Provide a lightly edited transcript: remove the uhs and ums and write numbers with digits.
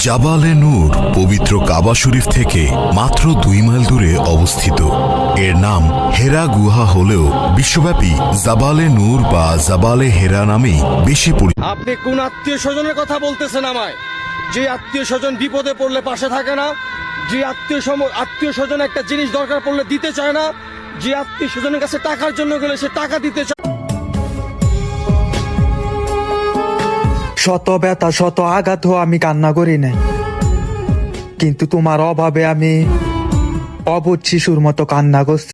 জাবালে নূর পবিত্র কাবা শরীফ থেকে মাত্র 2 মাইল দূরে অবস্থিত। এর নাম হেরা গুহা হলেও বিশ্বব্যাপী জাবালে নূর বা জাবালে হেরা নামেই বেশি পরিচিত। আপনি কোন আত্মীয় স্বজনের কথা বলতেছেন আমায়? যে আত্মীয় স্বজন বিপদে পড়লে পাশে থাকে না, যে আত্মীয় স্বজন একটা জিনিস দরকার পড়লে দিতে চায় না, যে আত্মীয় স্বজনের কাছে টাকার জন্য গেলে সে টাকা দিতে চায়। শত ব্যথা শত আঘাত আমি কান্না করি নাই, কিন্তু তোমার অভাবে আমি অবুঝ শিশুর মতো কান্না করছি।